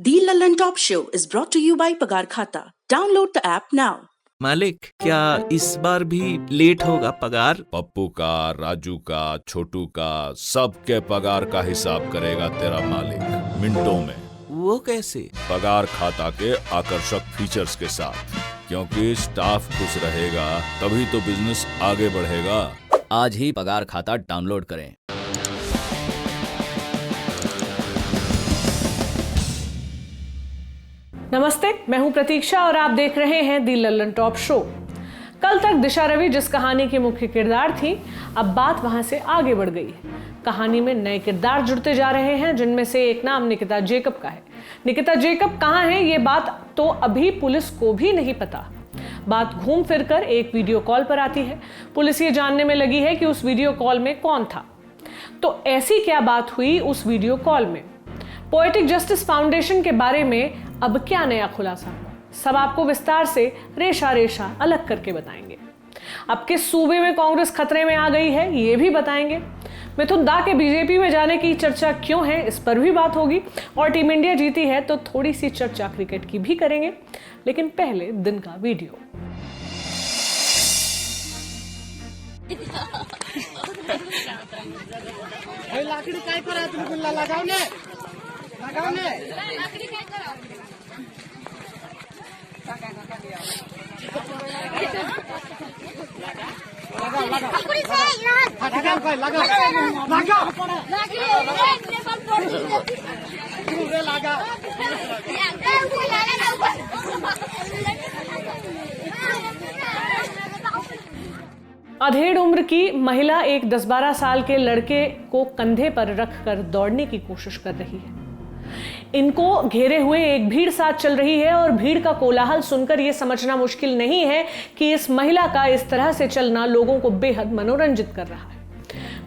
The Lallin Top Show is brought to you by Pagar Khata. Download the app now. मालिक, क्या इस बार भी late होगा पगार? पप्पू का, राजू का, छोटू का, सबके पगार का हिसाब करेगा तेरा मालिक मिनटों में। वो कैसे? पगार खाता के आकर्षक फीचर्स के साथ, क्योंकि स्टाफ खुश रहेगा तभी तो बिजनेस आगे बढ़ेगा। आज ही पगार खाता डाउनलोड करें। नमस्ते, मैं हूं प्रतीक्षा और आप देख रहे हैं दी लल्लन टॉप शो। कल तक दिशा रवि जिस कहानी की मुख्य किरदार थी, अब बात वहां से आगे बढ़ गई है। कहानी में नए किरदार जुड़ते जा रहे हैं, जिनमें से एक नाम निकिता जेकब का है। निकिता जेकब कहां है, ये बात तो अभी पुलिस को भी नहीं पता। बात घूम फिर कर एक वीडियो कॉल पर आती है। पुलिस ये जानने में लगी है कि उस वीडियो कॉल में कौन था। तो ऐसी क्या बात हुई उस वीडियो कॉल में? पोएटिक जस्टिस फाउंडेशन के बारे में अब क्या नया खुलासा हुआ, सब आपको विस्तार से रेशा रेशा अलग करके बताएंगे। अब किस सूबे में कांग्रेस खतरे में आ गई है, ये भी बताएंगे। मिथुन दा के बीजेपी में जाने की चर्चा क्यों है, इस पर भी बात होगी। और टीम इंडिया जीती है तो थोड़ी सी चर्चा क्रिकेट की भी करेंगे। लेकिन पहले दिन का वीडियो। लाकड़ी काय करा तुम गुल्ला लगाओ ने लाकड़ी काय करा अधेड़ उम्र की महिला एक 10-12 साल के लड़के को कंधे पर रखकर दौड़ने की कोशिश कर रही है। इनको घेरे हुए एक भीड़ साथ चल रही है और भीड़ का कोलाहल सुनकर यह समझना मुश्किल नहीं है कि इस महिला का इस तरह से चलना लोगों को बेहद मनोरंजित कर रहा है।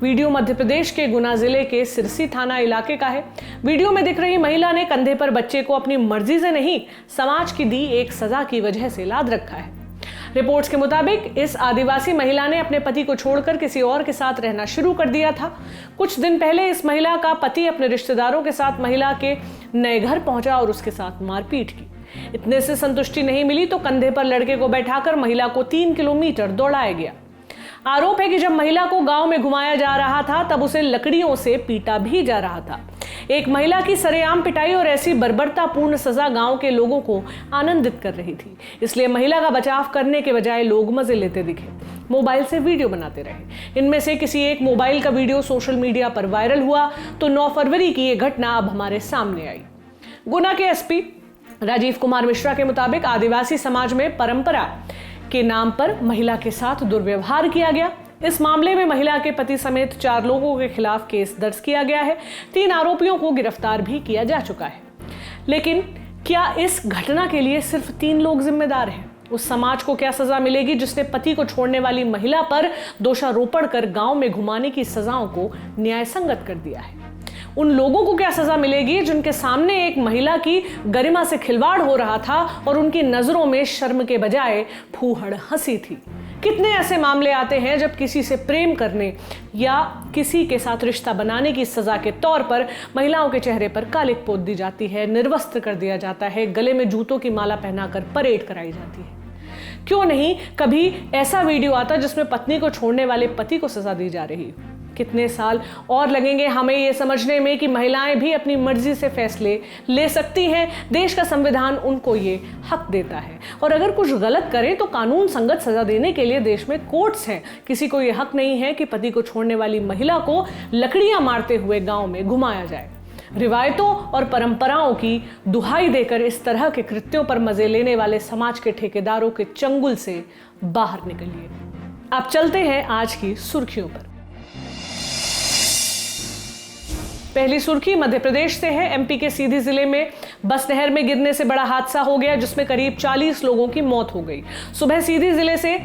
वीडियो मध्य प्रदेश के गुना जिले के सिरसी थाना इलाके का है। वीडियो में दिख रही महिला ने कंधे पर बच्चे को अपनी मर्जी से नहीं, समाज की दी एक सजा की वजह से लाद रखा है। रिपोर्ट्स के मुताबिक इस आदिवासी महिला ने अपने पति को छोड़कर किसी और के साथ रहना शुरू कर दिया था। कुछ दिन पहले इस महिला का पति अपने रिश्तेदारों के साथ महिला के नए घर पहुंचा और उसके साथ मारपीट की। इतने से संतुष्टि नहीं मिली तो कंधे पर लड़के को बैठाकर महिला को 3 किलोमीटर दौड़ाया गया। आरोप है कि जब महिला को गांव में घुमाया जा रहा था तब उसे लकड़ियों से पीटा भी जा रहा था। एक महिला की सरेआम पिटाई और ऐसी बर्बरतापूर्ण सजा गांव के लोगों को आनंदित कर रही थी, इसलिए महिला का बचाव करने के बजाय लोग मजे लेते दिखे, मोबाइल से वीडियो बनाते रहे। इनमें से किसी एक मोबाइल का वीडियो सोशल मीडिया पर वायरल हुआ तो 9 फरवरी की यह घटना अब हमारे सामने आई। गुना के एसपी राजीव कुमार मिश्रा के मुताबिक आदिवासी समाज में परंपरा के नाम पर महिला के साथ दुर्व्यवहार किया गया। इस मामले में महिला के पति समेत 4 लोगों के खिलाफ केस दर्ज किया गया है। 3 आरोपियों को गिरफ्तार भी किया जा चुका है। लेकिन क्या इस घटना के लिए सिर्फ 3 लोग जिम्मेदार हैं? उस समाज को क्या सजा मिलेगी जिसने पति को छोड़ने वाली महिला पर दोषारोपण कर गांव में घुमाने की सजाओं को न्यायसंगत कर दिया है? उन लोगों को क्या सजा मिलेगी जिनके सामने एक महिला की गरिमा से खिलवाड़ हो रहा था और उनकी नजरों में शर्म के बजाय फूहड़ हंसी थी? कितने ऐसे मामले आते हैं जब किसी से प्रेम करने या किसी के साथ रिश्ता बनाने की सजा के तौर पर महिलाओं के चेहरे पर कालिक पोत दी जाती है, निर्वस्त्र कर दिया जाता है, गले में जूतों की माला पहनाकर परेड कराई जाती है। क्यों नहीं कभी ऐसा वीडियो आता जिसमें पत्नी को छोड़ने वाले पति को सजा दी जा रही हो? कितने साल और लगेंगे हमें ये समझने में कि महिलाएं भी अपनी मर्जी से फैसले ले सकती हैं। देश का संविधान उनको ये हक देता है और अगर कुछ गलत करें तो कानून संगत सजा देने के लिए देश में कोर्ट्स हैं। किसी को ये हक नहीं है कि पति को छोड़ने वाली महिला को लकड़ियां मारते हुए गांव में घुमाया जाए। रिवायतों और परंपराओं की दुहाई देकर इस तरह के कृत्यों पर मजे लेने वाले समाज के ठेकेदारों के चंगुल से बाहर निकलिए। अब चलते हैं आज की सुर्खियों पर। पहली सुर्खी मध्य प्रदेश से है। एमपी के सीधी जिले में बस नहर में गिरने से बड़ा हादसा हो गया जिसमें करीब 40 लोगों की मौत हो गई। सुबह सीधी जिले से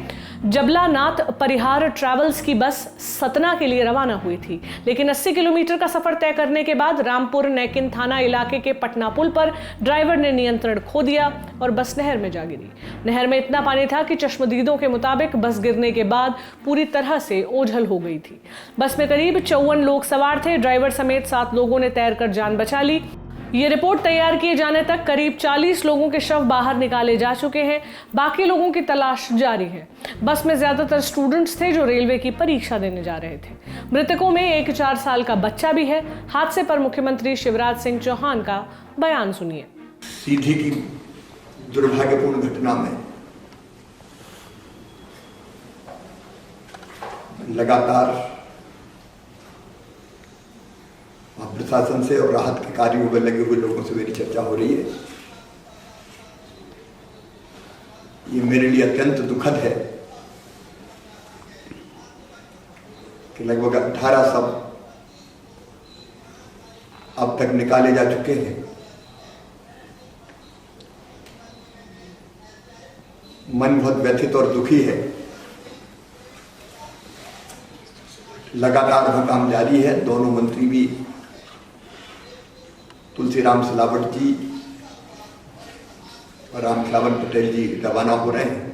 जबलानाथ परिहार ट्रैवल्स की बस सतना के लिए रवाना हुई थी, लेकिन 80 किलोमीटर का सफर तय करने के बाद रामपुर नैकिन थाना इलाके के पटना पुल पर ड्राइवर ने नियंत्रण खो दिया और बस नहर में जा गिरी। नहर में इतना पानी था कि चश्मदीदों के मुताबिक बस गिरने के बाद पूरी तरह से ओझल हो गई थी। बस में करीब 54 लोग सवार थे। ड्राइवर समेत 7 लोगों ने तैरकर जान बचा ली। ये रिपोर्ट तैयार किए जाने तक करीब 40 लोगों के शव बाहर निकाले जा चुके हैं। बाकी लोगों की तलाश जारी है। बस में ज्यादातर स्टूडेंट्स थे जो रेलवे की परीक्षा देने जा रहे थे। मृतकों में एक 4 साल का बच्चा भी है। हादसे पर मुख्यमंत्री शिवराज सिंह चौहान का बयान सुनिए। सीधी की दुर्भाग्यपूर्ण घटना में लगातार प्रशासन से और राहत के कार्यों में लगे हुए लोगों से मेरी चर्चा हो रही है। ये मेरे लिए अत्यंत दुखद है कि लगभग 18 शव अब तक निकाले जा चुके हैं। मन बहुत व्यथित और दुखी है। लगातार वो काम जारी है। दोनों मंत्री भी तुलसीराम सिलावट जी और रामखिलावन पटेल जी रवाना हो रहे हैं।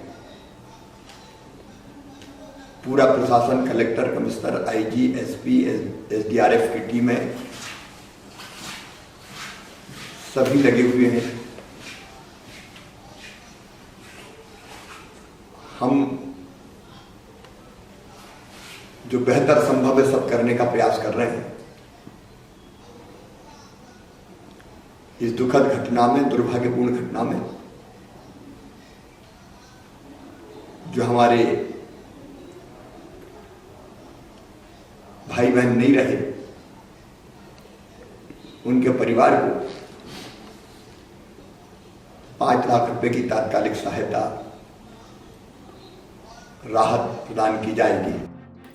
पूरा प्रशासन, collector, commissioner, IG, SP, SDRF की टीमें सभी लगे हुए हैं। हम जो बेहतर संभव है सब करने का प्रयास कर रहे हैं। इस दुखद घटना में, दुर्भाग्यपूर्ण घटना में जो हमारे भाई बहन नहीं रहे, उनके परिवार को 5 लाख रुपए की तात्कालिक सहायता, राहत प्रदान की जाएगी।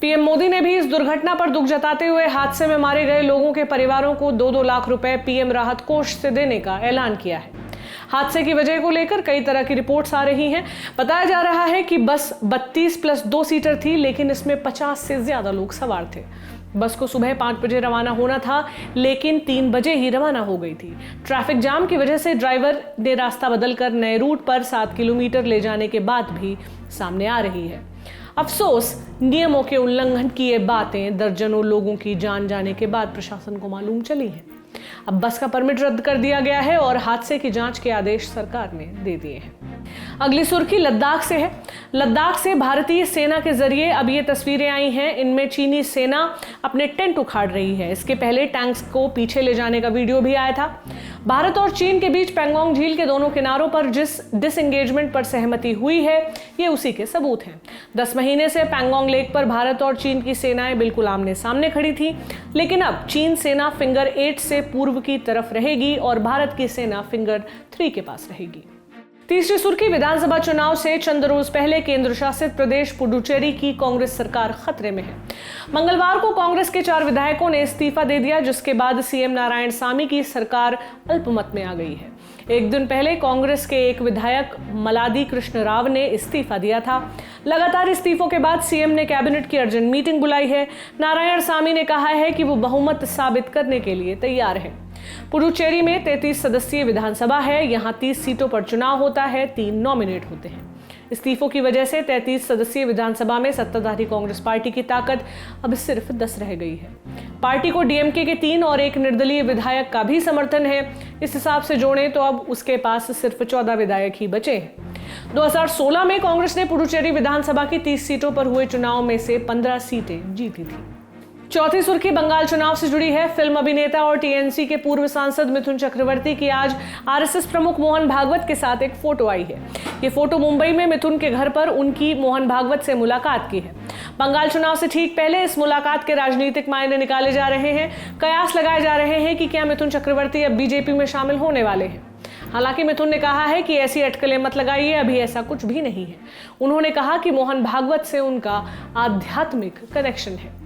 पीएम मोदी ने भी इस दुर्घटना पर दुख जताते हुए हादसे में मारे गए लोगों के परिवारों को 2-2 लाख रुपए पीएम राहत कोष से देने का ऐलान किया है। हादसे की वजह को लेकर कई तरह की रिपोर्ट्स आ रही हैं। बताया जा रहा है कि बस 32+2 सीटर थी, लेकिन इसमें 50 से ज्यादा लोग सवार थे। बस को सुबह 5 बजे रवाना होना था, लेकिन 3 बजे ही रवाना हो गई थी। ट्रैफिक जाम की वजह से ड्राइवर ने रास्ता बदलकर नए रूट पर 7 किलोमीटर ले जाने के बाद भी सामने आ रही है। अफसोस, नियमों के उल्लंघन की ये बातें दर्जनों लोगों की जान जाने के बाद प्रशासन को मालूम चली हैं। अब बस का परमिट रद्द कर दिया गया है और हादसे की जांच के आदेश सरकार ने दे दिए हैं। अगली सुर्खी लद्दाख से है। लद्दाख से भारतीय सेना के जरिए अब ये तस्वीरें आई हैं। इनमें चीनी सेना अपने टेंट उखाड़ रही है। इसके पहले टैंक्स को पीछे ले जाने का वीडियो भी आया था। भारत और चीन के बीच पैंगोंग झील के दोनों किनारों पर जिस डिसएंगेजमेंट पर सहमति हुई है, ये उसी के सबूत हैं। 10 महीने से पैंगोंग लेक पर भारत और चीन की सेनाएं बिल्कुल आमने सामने खड़ी थी, लेकिन अब चीन सेना फिंगर 8 से पूर्व की तरफ रहेगी और भारत की सेना फिंगर 3 के पास रहेगी। तीसरी सुर्खी विधानसभा चुनाव से चंद रोज पहले केंद्र शासित प्रदेश पुडुचेरी की कांग्रेस सरकार खतरे में है। मंगलवार को कांग्रेस के 4 विधायकों ने इस्तीफा दे दिया, जिसके बाद सीएम नारायणसामी की सरकार अल्पमत में आ गई है। एक दिन पहले कांग्रेस के एक विधायक मलादी कृष्ण राव ने इस्तीफा दिया था। लगातार इस्तीफों के बाद सीएम ने कैबिनेट की अर्जेंट मीटिंग बुलाई है। नारायणसामी ने कहा है कि वो बहुमत साबित करने के लिए तैयार है। पुडुचेरी में 33 सदस्यीय विधानसभा है। यहाँ 30 सीटों पर चुनाव होता है, 3 नॉमिनेट होते हैं। इस्तीफों की वजह से 33 सदस्यीय विधानसभा में सत्ताधारी कांग्रेस पार्टी की ताकत अब सिर्फ 10 रह गई है। पार्टी को डीएमके के 3 और एक निर्दलीय विधायक का भी समर्थन है। इस हिसाब से जोड़ें तो अब उसके पास सिर्फ 14 विधायक ही बचे हैं। 2016 में कांग्रेस ने पुडुचेरी विधानसभा की 30 सीटों पर हुए चुनाव में से 15 सीटें जीती थी। चौथी सुर्खी बंगाल चुनाव से जुड़ी है। फिल्म अभिनेता और टीएमसी के पूर्व सांसद मिथुन चक्रवर्ती की आज आरएसएस प्रमुख मोहन भागवत के साथ एक फोटो आई है। ये फोटो मुंबई में मिथुन के घर पर उनकी मोहन भागवत से मुलाकात की है। बंगाल चुनाव से ठीक पहले इस मुलाकात के राजनीतिक मायने निकाले जा रहे हैं। कयास लगाए जा रहे हैं कि क्या मिथुन चक्रवर्ती अब बीजेपी में शामिल होने वाले हैं। हालांकि मिथुन ने कहा है कि ऐसी अटकलें मत लगाइए, अभी ऐसा कुछ भी नहीं है। उन्होंने कहा कि मोहन भागवत से उनका आध्यात्मिक कनेक्शन है।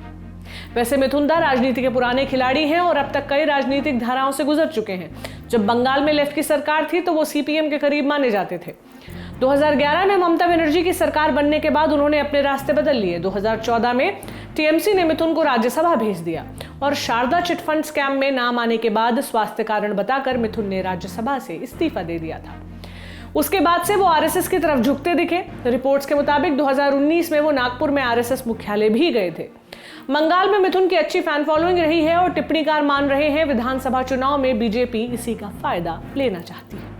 वैसे मिथुन दा राजनीति के पुराने खिलाड़ी हैं और अब तक कई राजनीतिक धाराओं से गुजर चुके हैं। जब बंगाल में लेफ्ट की सरकार थी तो वो सीपीएम के करीब माने जाते थे। 2011 में ममता बनर्जी की सरकार बनने के बाद उन्होंने अपने रास्ते बदल लिए। 2014 में टीएमसी ने मिथुन को राज्यसभा भेज दिया और शारदा चिटफंड स्कैम में नाम आने के बाद स्वास्थ्य कारण बताकर मिथुन ने राज्यसभा से इस्तीफा दे दिया था। उसके बाद से वो आरएसएस की तरफ झुकते दिखे। रिपोर्ट्स के मुताबिक 2019 में वो नागपुर में आरएसएस मुख्यालय भी गए थे। बंगाल में मिथुन की अच्छी फैन फॉलोइंग रही है और टिप्पणीकार मान रहे हैं विधानसभा चुनाव में बीजेपी इसी का फायदा लेना चाहती है।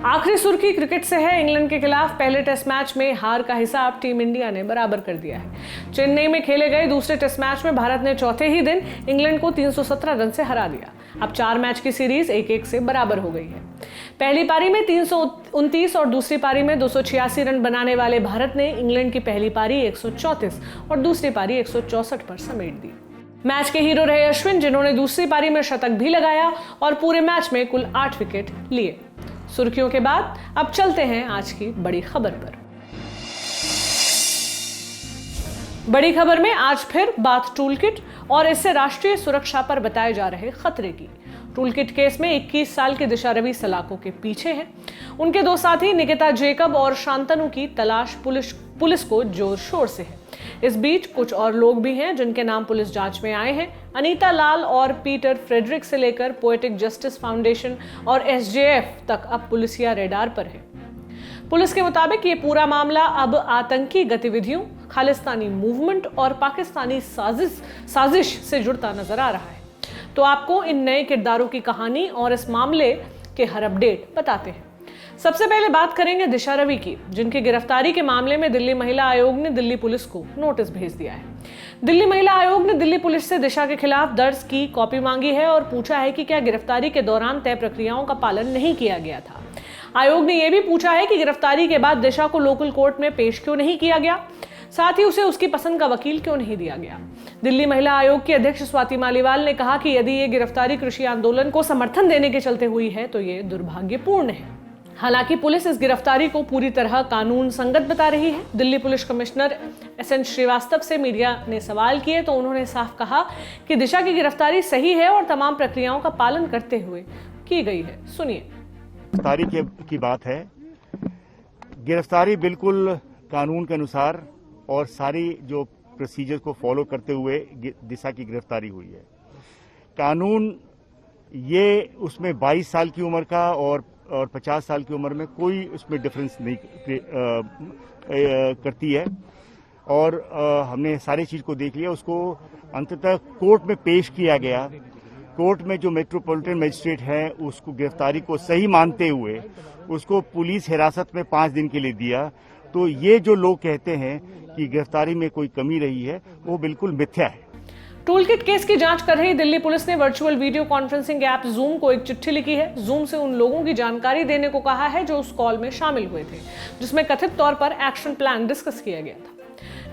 आखिरी सुर्खी क्रिकेट से है। इंग्लैंड के खिलाफ पहले टेस्ट मैच में हार का हिसाब टीम इंडिया ने बराबर कर दिया है। चेन्नई में खेले गए दूसरे टेस्ट मैच में भारत ने चौथे ही दिन इंग्लैंड को 317 रन से हरा दिया। अब 4 मैच की सीरीज 1-1 से बराबर हो गई है। पहली पारी में 329 और दूसरी पारी में 286 रन बनाने वाले भारत ने इंग्लैंड की पहली पारी 134 और दूसरी पारी 164 पर समेट दी। मैच के हीरो रहे अश्विन, जिन्होंने दूसरी पारी में शतक भी लगाया और पूरे मैच में कुल 8 विकेट लिए। सुर्खियों के बाद अब चलते हैं आज की बड़ी खबर पर। बड़ी खबर में आज फिर बात टूलकिट और इससे राष्ट्रीय सुरक्षा पर बताए जा रहे खतरे की। टूलकिट केस में 21 साल के दिशा रवि सलाखों के पीछे हैं। उनके 2 साथी निकिता जेकब और शांतनु की तलाश पुलिस को जोर शोर से है। इस बीच कुछ और लोग भी हैं जिनके नाम पुलिस जांच में आए हैं। अनीता लाल और पीटर फ्रेडरिक से लेकर पोएटिक जस्टिस फाउंडेशन और एसजेएफ तक अब पुलिसिया रेडार पर है। पुलिस के मुताबिक ये पूरा मामला अब आतंकी गतिविधियों, खालिस्तानी मूवमेंट और पाकिस्तानी साजिश से जुड़ता नजर आ रहा है। तो आपको इन नए किरदारों की कहानी और इस मामले के हर अपडेट बताते हैं। सबसे पहले बात करेंगे दिशा रवि की, जिनकी गिरफ्तारी के मामले में दिल्ली महिला आयोग ने दिल्ली पुलिस को नोटिस भेज दिया है। दिल्ली महिला आयोग ने दिल्ली पुलिस से दिशा के खिलाफ दर्ज की कॉपी मांगी है और पूछा है कि क्या गिरफ्तारी के दौरान तय प्रक्रियाओं का पालन नहीं किया गया था। आयोग ने यह भी पूछा है कि गिरफ्तारी के बाद दिशा को लोकल कोर्ट में पेश क्यों नहीं किया गया, साथ ही उसे उसकी पसंद का वकील क्यों नहीं दिया गया। दिल्ली महिला आयोग की अध्यक्ष स्वाति मालीवाल ने कहा कि यदि ये गिरफ्तारी कृषि आंदोलन को समर्थन देने के चलते हुई है तो ये दुर्भाग्यपूर्ण है। हालांकि पुलिस इस गिरफ्तारी को पूरी तरह कानून संगत बता रही है। Delhi police commissioner S N Srivastava से मीडिया ने सवाल किए तो उन्होंने साफ कहा कि दिशा की गिरफ्तारी सही है और तमाम प्रक्रियाओं का पालन करते हुए की गई है। सुनिए। गिरफ्तारी की बात है। गिरफ्तारी बिल्कुल कानून के अनुसार और सारी जो प्रोसीजर को फॉलो करते हुए दिशा की गिरफ्तारी हुई है। कानून ये उसमें 22 साल की उम्र का और 50 साल की उम्र में कोई उसमें डिफरेंस नहीं करती है और हमने सारी चीज को देख लिया। उसको अंततः कोर्ट में पेश किया गया। कोर्ट में जो मेट्रोपॉलिटन मजिस्ट्रेट है उसको गिरफ्तारी को सही मानते हुए उसको पुलिस हिरासत में 5 दिन के लिए दिया। तो ये जो लोग कहते हैं कि गिरफ्तारी में कोई कमी रही है वो बिल्कुल मिथ्या है। टूलकिट केस की जांच कर रही दिल्ली पुलिस ने virtual video conferencing app zoom को एक चिट्ठी लिखी है। जूम से उन लोगों की जानकारी देने को कहा है जो उस कॉल में शामिल हुए थे, जिसमें कथित तौर पर एक्शन प्लान डिस्कस किया गया था।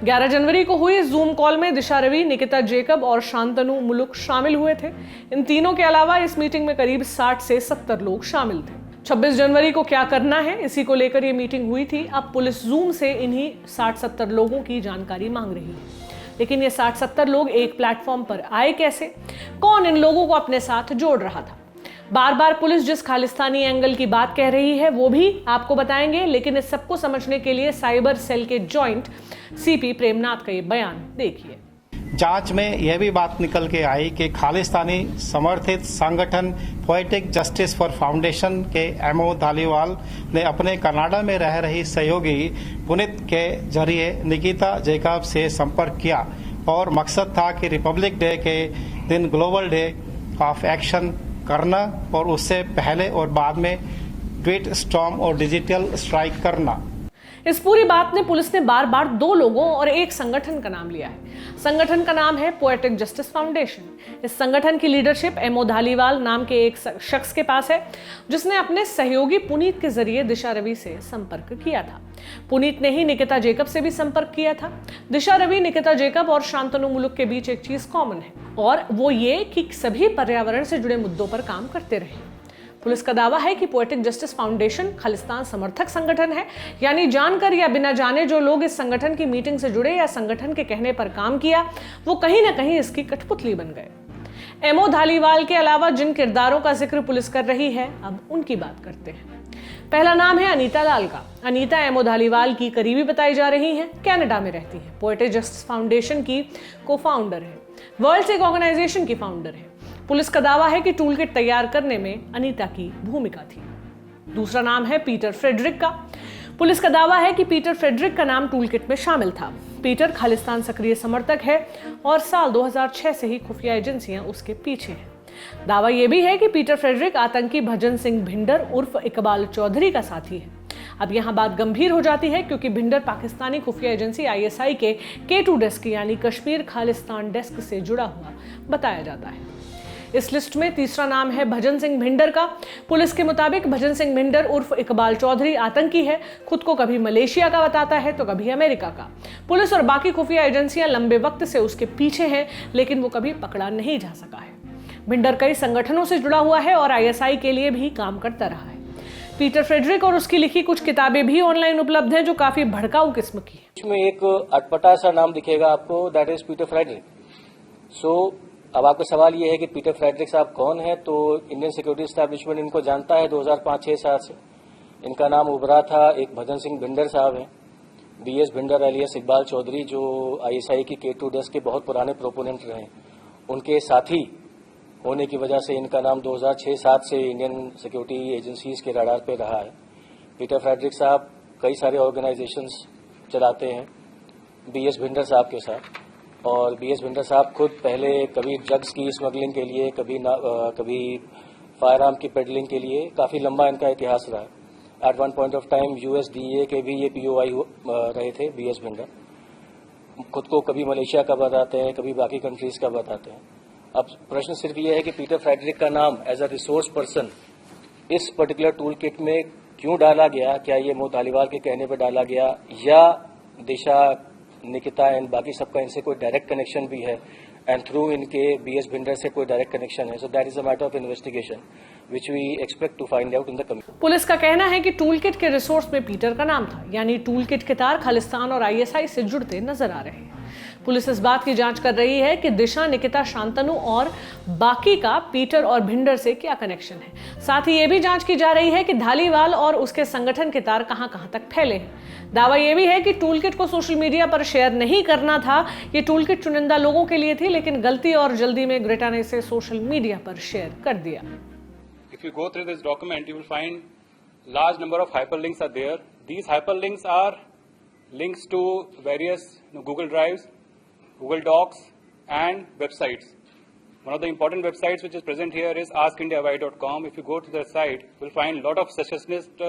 11 जनवरी को हुई इस जूम कॉल में दिशा रवि, निकिता जेकब और शांतनु मुलुक शामिल हुए थे। इन तीनों के अलावा इस मीटिंग में करीब 60 से 70 लोग शामिल थे। 26 जनवरी को क्या करना है, इसी को लेकर ये मीटिंग हुई थी। अब पुलिस जूम से इन्हीं 60-70 लोगों की जानकारी मांग रही है। लेकिन ये 60-70 लोग एक प्लेटफॉर्म पर आए कैसे? कौन इन लोगों को अपने साथ जोड़ रहा था? बार बार पुलिस जिस खालिस्तानी एंगल की बात कह रही है वो भी आपको बताएंगे, लेकिन इस सबको समझने के लिए साइबर सेल के जॉइंट सीपी प्रेमनाथ का ये बयान देखिए। जांच में यह भी बात निकल के आई कि खालिस्तानी समर्थित संगठन पोएटिक जस्टिस फॉर फाउंडेशन के एमओ धालीवाल ने अपने कनाडा में रह रही सहयोगी पुनीत के जरिए निकिता जेकब से संपर्क किया और मकसद था कि रिपब्लिक डे के दिन ग्लोबल डे ऑफ एक्शन करना और उससे पहले और बाद में ट्वीट स्टॉर्म और डिजिटल स्ट्राइक करना। इस पूरी बात में पुलिस ने बार बार 2 लोगों और एक संगठन का नाम लिया है। संगठन का नाम है पोएटिक जस्टिस फाउंडेशन। इस संगठन की लीडरशिप एमओ धालीवाल नाम के एक शख्स के पास है, जिसने अपने सहयोगी पुनीत के जरिए दिशा रवि से संपर्क किया था। पुनीत ने ही निकिता जेकब से भी संपर्क किया था। दिशा रवि, निकिता जेकब और शांतनु मुलुक के बीच एक चीज कॉमन है और वो ये कि सभी पर्यावरण से जुड़े मुद्दों पर काम करते रहे। पुलिस का दावा है कि पोएटिक जस्टिस फाउंडेशन खालिस्तान समर्थक संगठन है, यानी जानकर या बिना जाने जो लोग इस संगठन की मीटिंग से जुड़े या संगठन के कहने पर काम किया वो कहीं ना कहीं इसकी कठपुतली बन गए। एमओ धालीवाल के अलावा जिन किरदारों का जिक्र पुलिस कर रही है, अब उनकी बात करते हैं। पहला नाम है अनीता लाल का। अनीता एमओ धालीवाल की करीबी बताई जा रही हैं। कनाडा में रहती है। पोएटिक जस्टिस फाउंडेशन की को-फाउंडर है। वर्ल्ड एक ऑर्गेनाइजेशन की फाउंडर है। पुलिस का दावा है कि टूलकिट तैयार करने में अनीता की भूमिका थी। दूसरा नाम है पीटर फ्रेडरिक का। पुलिस का दावा है कि पीटर फ्रेडरिक का नाम टूलकिट में शामिल था। पीटर खालिस्तान सक्रिय समर्थक है और साल 2006 से ही खुफिया एजेंसियां उसके पीछे हैं। दावा यह भी है कि पीटर फ्रेडरिक आतंकी भजन सिंह भिंडर उर्फ इकबाल चौधरी का साथी है। अब यहां बात गंभीर हो जाती है क्योंकि भिंडर पाकिस्तानी खुफिया एजेंसी ISI के K2 डेस्क यानी कश्मीर खालिस्तान डेस्क से जुड़ा हुआ बताया जाता है। इस लिस्ट में तीसरा नाम है भजन सिंह भिंडर का। पुलिस के मुताबिक भजन सिंह भिंडर उर्फ इकबाल चौधरी आतंकी है। खुद को कभी मलेशिया का बताता है तो कभी अमेरिका का। पुलिस और बाकी खुफिया एजेंसियां लंबे वक्त से उसके पीछे हैं, लेकिन वो कभी पकड़ा नहीं जा सका है। भिंडर कई संगठनों से जुड़ा हुआ है और ISI के लिए भी काम करता रहा है। पीटर फ्रेडरिक और उसकी लिखी कुछ किताबें भी ऑनलाइन उपलब्ध हैं जो काफी भड़काऊ किस्म की है। इसमें एक अटपटा सा नाम दिखेगा आपको, दैट इज पीटर फ्रेडरिक। अब आपका सवाल ये है कि पीटर फ्रेडरिक साहब कौन है, तो इंडियन सिक्योरिटी एस्टैब्लिशमेंट इनको जानता है 2005-6-7 से। इनका नाम उभरा था, एक भजन सिंह भिंडर साहब हैं, BS भिंडर एलियस इकबाल चौधरी, जो ISI की K2 डेस्क के बहुत पुराने प्रोपोनेंट रहे। उनके साथी होने की वजह से इनका नाम 2006-7 से इंडियन सिक्योरिटी एजेंसीज के रडार पे रहा है। पीटर फ्रेडरिक साहब कई सारे ऑर्गेनाइजेशंस चलाते हैं BS भिंडर साहब के साथ, और BS भिंडर साहब खुद पहले कभी ड्रग्स की स्मगलिंग के लिए, कभी फायर आर्म की पेडलिंग के लिए, काफ़ी लंबा इनका इतिहास रहा है। At one point of time USDA के भी ये POI रहे थे BS भिंडर। खुद को कभी मलेशिया का बताते हैं, कभी बाकी कंट्रीज का बताते हैं। अब प्रश्न सिर्फ ये है कि पीटर फ्रेडरिक का नाम एज अ रिसोर्स पर्सन इस पर्टिकुलर टूल किट में क्यों डाला गया? क्या ये मोहम्मद धालीवाल के कहने पर डाला गया, या दिशा, निकिता एंड बाकी सबका इनसे कोई डायरेक्ट कनेक्शन भी है, एंड थ्रू इनके BS भिंडर से कोई डायरेक्ट कनेक्शन है? So that is a matter of investigation which we expect to find out in the coming. Police का कहना है कि टूल किट के रिसोर्स में पीटर का नाम था, यानी टूल किट के तार खालिस्तान और ISI से जुड़ते नजर आ रहे हैं। पुलिस इस बात की जांच कर रही है कि दिशा, निकिता, शांतनु और बाकी का पीटर और भिंडर से क्या कनेक्शन है। साथ ही यह भी जांच की जा रही है कि धालीवाल और उसके संगठन के तार कहां-कहां तक फैले हैं। दावा यह भी है कि टूलकिट को सोशल मीडिया पर शेयर नहीं करना था। ये टूलकिट चुनिंदा लोगों के लिए थी, लेकिन गलती और जल्दी में ग्रेटा ने इसे सोशल मीडिया पर शेयर कर दिया। If you go through this document, you will find large number of hyperlinks are there. These hyperlinks are links to various Google Drives, Google Docs, and websites. One of the important websites which is present here is askindiawhy.com. If you go to the site, you will find a lot of secessionist,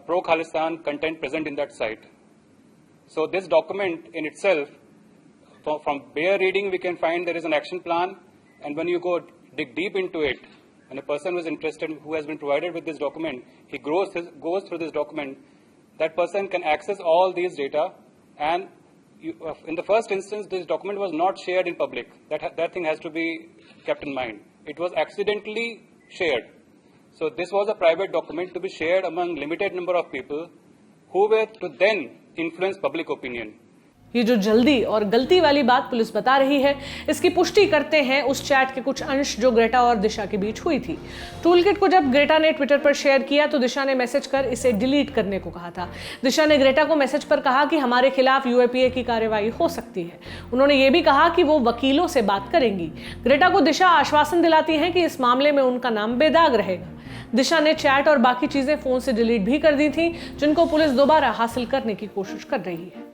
pro-Khalistan content present in that site. So this document in itself, from bare reading, we can find there is an action plan, and when you go dig deep into it, and a person who is interested, who has been provided with this document, he goes through this document, that person can access all these data, and in the first instance, this document was not shared in public. That thing has to be kept in mind. It was accidentally shared. So this was a private document to be shared among limited number of people who were to then influence public opinion. ये जो जल्दी और गलती वाली बात police बता रही है, इसकी पुष्टि करते हैं उस चैट के कुछ अंश जो ग्रेटा और दिशा के बीच हुई थी। टूलकिट को जब ग्रेटा ने ट्विटर पर शेयर किया तो दिशा ने मैसेज कर इसे डिलीट करने को कहा था। दिशा ने ग्रेटा को मैसेज पर कहा कि हमारे खिलाफ UAPA की कार्रवाई हो सकती है। उन्होंने ये भी कहा कि वो वकीलों से बात करेंगी। ग्रेटा को दिशा आश्वासन दिलाती है कि इस मामले में उनका नाम बेदाग रहेगा। दिशा ने चैट और बाकी चीजें फोन से डिलीट भी कर दी थी, जिनको पुलिस दोबारा हासिल करने की कोशिश कर रही है।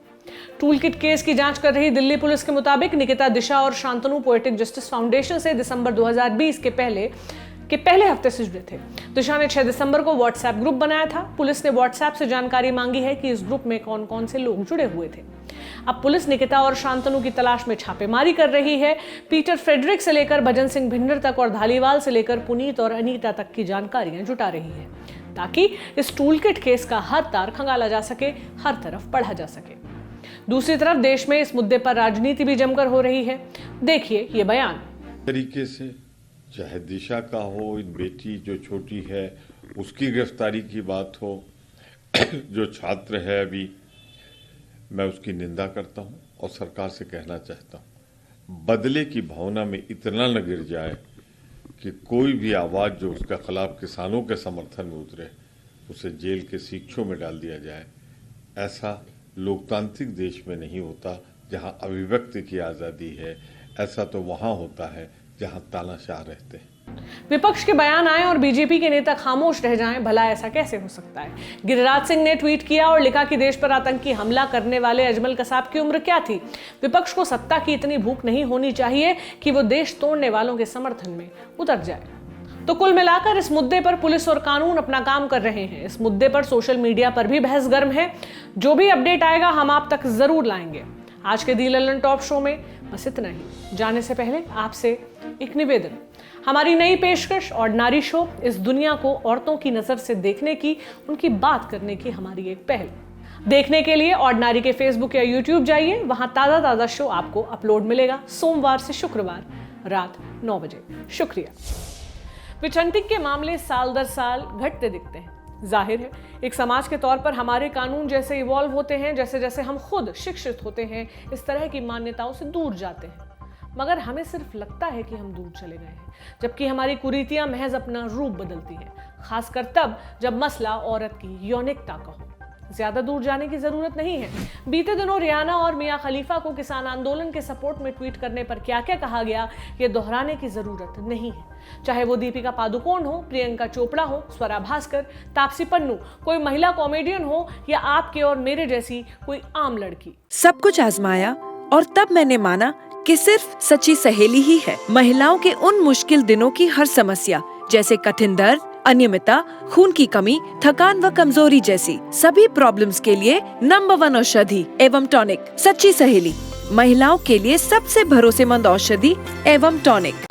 टूलकिट केस की जांच कर रही दिल्ली पुलिस के मुताबिक निकिता, दिशा और शांतनु पोएटिक जस्टिस फाउंडेशन से दिसंबर 2020 के पहले हफ्ते से जुड़े थे। दिशा ने 6 दिसंबर को व्हाट्सएप ग्रुप बनाया था। पुलिस ने व्हाट्सएप से जानकारी मांगी है कि इस ग्रुप में कौन कौन से लोग जुड़े हुए थे। अब पुलिस निकिता और शांतनु की तलाश में छापेमारी कर रही है। पीटर फ्रेडरिक से लेकर भजन सिंह भिंडर तक और धालीवाल से लेकर पुनीत और अनीता तक की जानकारियां जुटा रही है, ताकि इस टूलकिट केस का हर तार खंगाला जा सके, हर तरफ पढ़ा जा सके। दूसरी तरफ देश में इस मुद्दे पर राजनीति भी जमकर हो रही है। देखिए ये बयान। तरीके से चाहे दिशा का हो, इन बेटी जो छोटी है उसकी गिरफ्तारी की बात हो, जो छात्र है अभी, मैं उसकी निंदा करता हूं और सरकार से कहना चाहता हूं, बदले की भावना में इतना न गिर जाए कि कोई भी आवाज जो उसके खिलाफ किसानों के समर्थन में उतरे उसे जेल के सीक्षों में डाल दिया जाए। ऐसा लोकतांत्रिक देश में नहीं होता जहां अभिव्यक्ति की आज़ादी है। ऐसा तो वहां होता है जहां तानाशाह रहते हैं। विपक्ष के बयान आए और बीजेपी के नेता खामोश रह जाएं, भला ऐसा कैसे हो सकता है। गिरिराज सिंह ने ट्वीट किया और लिखा कि देश पर आतंकी हमला करने वाले अजमल कसाब की उम्र क्या थी। विपक्ष को सत्ता की इतनी भूख नहीं होनी चाहिए कि वो देश तोड़ने वालों के समर्थन में उतर जाए। तो कुल मिलाकर इस मुद्दे पर पुलिस और कानून अपना काम कर रहे हैं। इस मुद्दे पर सोशल मीडिया पर भी बहस गर्म है। जो भी अपडेट आएगा हम आप तक जरूर लाएंगे। आज के दी लल्लन टॉप शो में बस इतना ही। जाने से पहले आपसे एक निवेदन, हमारी नई पेशकश ऑर्डिनरी शो इस दुनिया को औरतों की नजर से देखने की, उनकी बात करने की हमारी एक पहल। देखने के लिए ऑर्डिनरी के फेसबुक या यूट्यूब जाइए, वहां ताजा शो आपको अपलोड मिलेगा सोमवार से शुक्रवार रात 9 बजे। शुक्रिया। विचंटिंग के मामले साल दर साल घटते दिखते हैं। जाहिर है एक समाज के तौर पर हमारे कानून जैसे इवॉल्व होते हैं, जैसे जैसे हम खुद शिक्षित होते हैं, इस तरह की मान्यताओं से दूर जाते हैं। मगर हमें सिर्फ लगता है कि हम दूर चले गए हैं, जबकि हमारी कुरीतियां महज अपना रूप बदलती हैं, खासकर तब जब मसला औरत की यौनिकता का हो। ज्यादा दूर जाने की जरूरत नहीं है। बीते दिनों रियाना और मियां खलीफा को किसान आंदोलन के सपोर्ट में ट्वीट करने पर क्या क्या कहा गया, ये दोहराने की जरूरत नहीं है। चाहे वो दीपिका पादुकोण हो, प्रियंका चोपड़ा हो, स्वरा भास्कर, तापसी पन्नू, कोई महिला कॉमेडियन हो या आपके और मेरे जैसी कोई आम लड़की। सब कुछ आजमाया और तब मैंने माना कि सिर्फ सच्ची सहेली ही है महिलाओं के उन मुश्किल दिनों की हर समस्या, जैसे कठिन दर्द, अनियमितता, खून की कमी, थकान व कमजोरी जैसी सभी प्रॉब्लम्स के लिए नंबर 1 औषधि एवं टॉनिक। सच्ची सहेली, महिलाओं के लिए सबसे भरोसेमंद औषधि एवं टॉनिक।